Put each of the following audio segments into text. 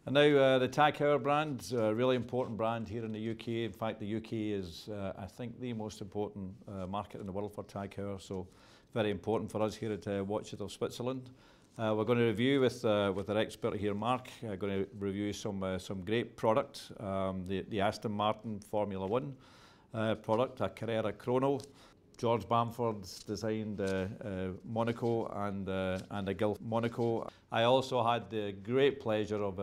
And now the Tag Heuer brand, a really important brand here in the UK. In fact, the UK is, I think, the most important market in the world for Tag Heuer, so very important for us here at Watches of Switzerland. We're going to review with our expert here, Mark. We're going to review some great product, the Aston Martin Formula One product, a Carrera Chrono. George Bamford's designed Monaco and a Gulf Monaco. I also had the great pleasure of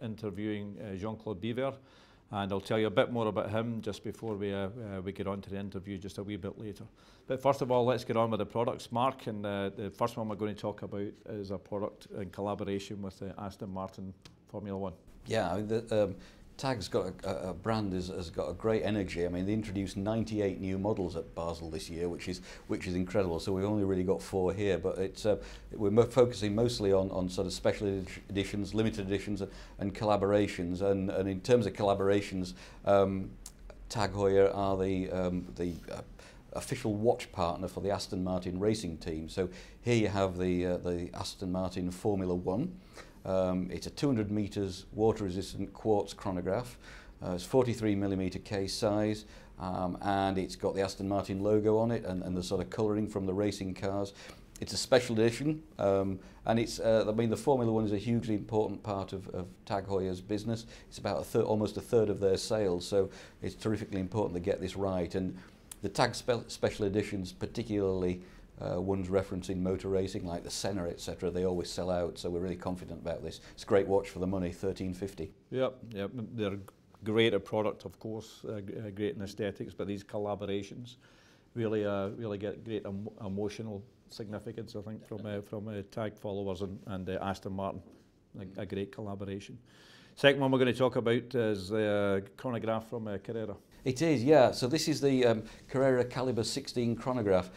interviewing Jean-Claude Biver, and I'll tell you a bit more about him just before we get on to the interview just a wee bit later. But first of all, let's get on with the products, Mark, and the first one we're going to talk about is a product in collaboration with Aston Martin Formula One. Yeah, I mean, Tag's got a brand has got a great energy. I mean, they introduced 98 new models at Basel this year, which is incredible. So we've only really got 4 here, but it's we're focusing mostly on sort of special editions, limited editions, and collaborations. And in terms of collaborations, Tag Heuer are the official watch partner for the Aston Martin racing team. So here you have the Aston Martin Formula One. It's a 200 meters water-resistant quartz chronograph. It's 43mm case size, and it's got the Aston Martin logo on it and the sort of colouring from the racing cars. It's a special edition, and it's. I mean, the Formula One is a hugely important part of Tag Heuer's business. It's about almost a third of their sales, so it's terrifically important to get this right. And the Tag special editions, particularly ones referencing motor racing like the Senna, etc., they always sell out, so we're really confident about this. It's a great watch for the money, $13.50. Yep, they're great at product, of course, great in aesthetics, but these collaborations really get great emotional significance, I think, from Tag followers and Aston Martin, a great collaboration. Second one we're going to talk about is the chronograph from Carrera. It is, yeah. So this is the Carrera Caliber 16 chronograph.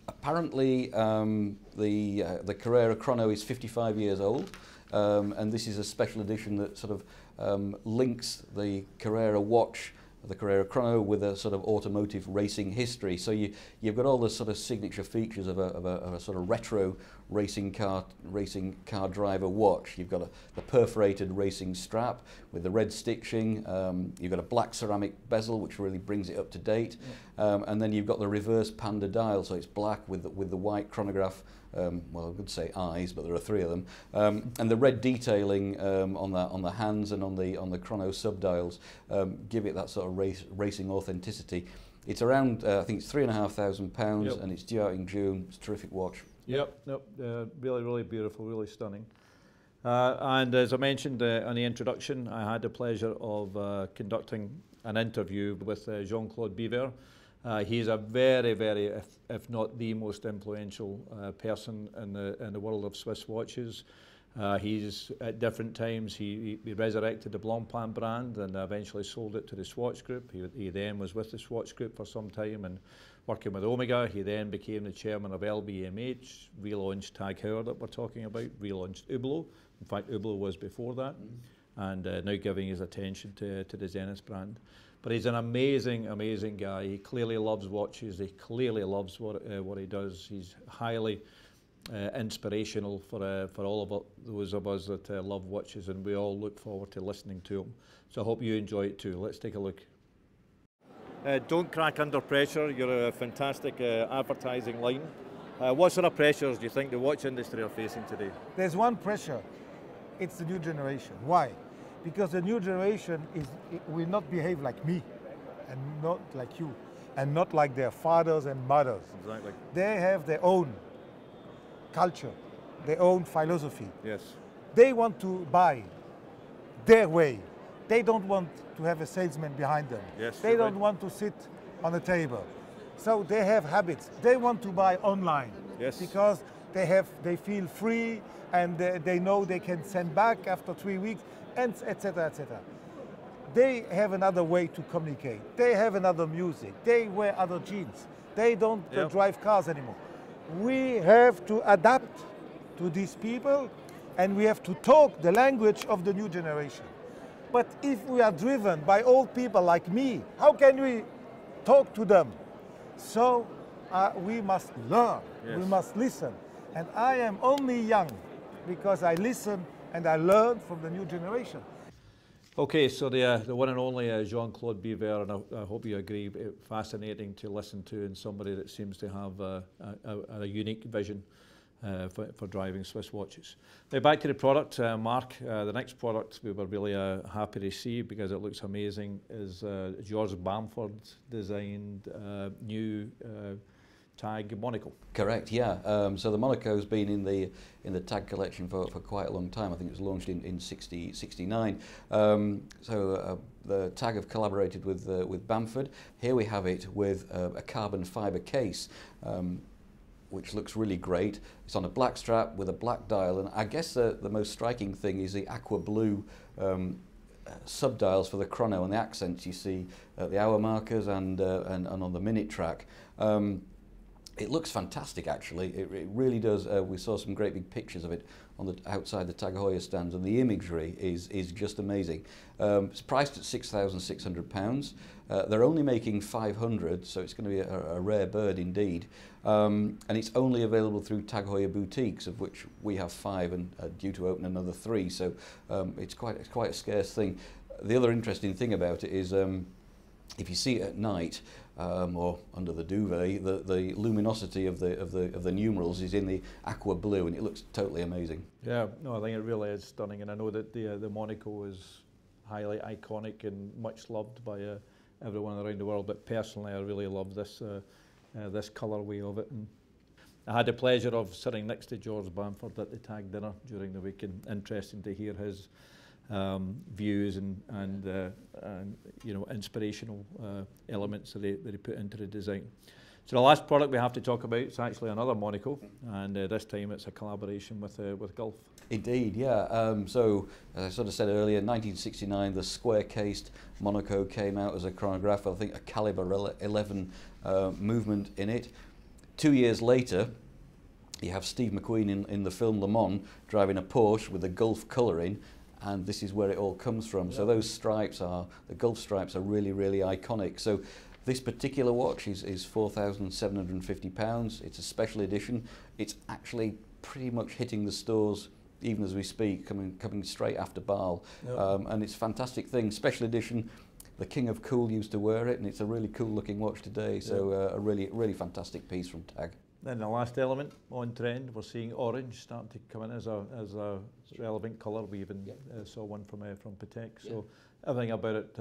Apparently, the Carrera Chrono is 55 years old, and this is a special edition that sort of links the Carrera watch, the Carrera Chrono, with a sort of automotive racing history. So you've got all the sort of signature features of a sort of retro racing car driver watch. You've got the perforated racing strap with the red stitching. You've got a black ceramic bezel, which really brings it up to date. Yeah. And then you've got the reverse panda dial, so it's black with the white chronograph. Well, I would say eyes, but there are 3 of them, and the red detailing on the hands and on the chrono subdials give it that sort of racing authenticity. It's around, I think it's £3,500, yep. And it's due out in June. It's a terrific watch. Yep, really beautiful, really stunning. And as I mentioned in the introduction, I had the pleasure of conducting an interview with Jean-Claude Biver. He's a very, if not the most influential person in the world of Swiss watches. He's at different times he resurrected the Blancpain brand and eventually sold it to the Swatch Group. He then was with the Swatch Group for some time and working with Omega. He then became the chairman of LVMH, relaunched Tag Heuer that we're talking about, relaunched Hublot. In fact, Hublot was before that, and now giving his attention to the Zenith brand. But he's an amazing guy. He clearly loves watches. He clearly loves what he does. He's highly inspirational for all of those of us that love watches, and we all look forward to listening to him. So I hope you enjoy it too. Let's take a look. Don't crack under pressure. You're a fantastic advertising line. What sort of pressures do you think the watch industry are facing today? There's one pressure. It's the new generation. Why? Because the new generation will not behave like me, and not like you, and not like their fathers and mothers. Exactly. They have their own culture, their own philosophy. Yes. They want to buy their way. They don't want to have a salesman behind them. Yes, they don't want to sit on a table. So they have habits. They want to buy online. Yes. Because they feel free, and they know they can send back after 3 weeks, and etc., etc. They have another way to communicate. They have another music. They wear other jeans. They don't drive cars anymore. We have to adapt to these people, and we have to talk the language of the new generation. But if we are driven by old people like me, how can we talk to them? So we must learn, we must listen. And I am only young because I listen and I learned from the new generation. Okay, so the one and only Jean-Claude Biver, and I hope you agree, fascinating to listen to, and somebody that seems to have a unique vision for driving Swiss watches. Now back to the product, Mark. The next product we were really happy to see because it looks amazing is George Bamford designed new Tag Monaco. Correct, yeah. So the Monaco's been in the Tag collection for quite a long time. I think it was launched in 69. The Tag have collaborated with Bamford. Here we have it with a carbon fibre case, which looks really great. It's on a black strap with a black dial, and I guess the most striking thing is the aqua blue subdials for the chrono and the accents you see at the hour markers and on the minute track. It looks fantastic, actually. It really does. We saw some great big pictures of it on the outside the Tag Heuer stands, and the imagery is just amazing. It's priced at £6,600. They're only making 500, so it's going to be a rare bird indeed. And it's only available through Tag Heuer boutiques, of which we have 5 and are due to open another 3. So it's quite a scarce thing. The other interesting thing about it is if you see it at night, or under the duvet, the luminosity of the numerals is in the aqua blue, and it looks totally amazing. Yeah, no, I think it really is stunning, and I know that the Monaco is highly iconic and much loved by everyone around the world. But personally, I really love this this colourway of it. And I had the pleasure of sitting next to George Bamford at the Tag dinner during the week, and interesting to hear his views and you know, inspirational elements that he put into the design. So the last product we have to talk about is actually another Monaco, and this time it's a collaboration with Gulf. Indeed, yeah. So as I sort of said earlier, 1969, the square-cased Monaco came out as a chronograph. I think a caliber 11 movement in it. 2 years later, you have Steve McQueen in the film Le Mans driving a Porsche with the Gulf colouring. And this is where it all comes from. So those stripes the Gulf stripes are really, really iconic. So this particular watch is £4,750. It's a special edition. It's actually pretty much hitting the stores even as we speak, coming straight after Bâle. Yep. And it's a fantastic thing. Special edition. The King of Cool used to wear it, and it's a really cool looking watch today. So a really, really fantastic piece from Tag. Then the last element, on trend, we're seeing orange starting to come in as a relevant colour. We even saw one from Patek. So everything about it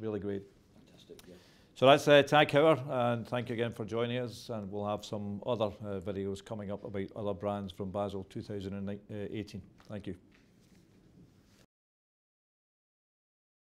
really great. Fantastic, yeah. So that's Tag Heuer, and thank you again for joining us. And we'll have some other videos coming up about other brands from Basel 2018. Thank you.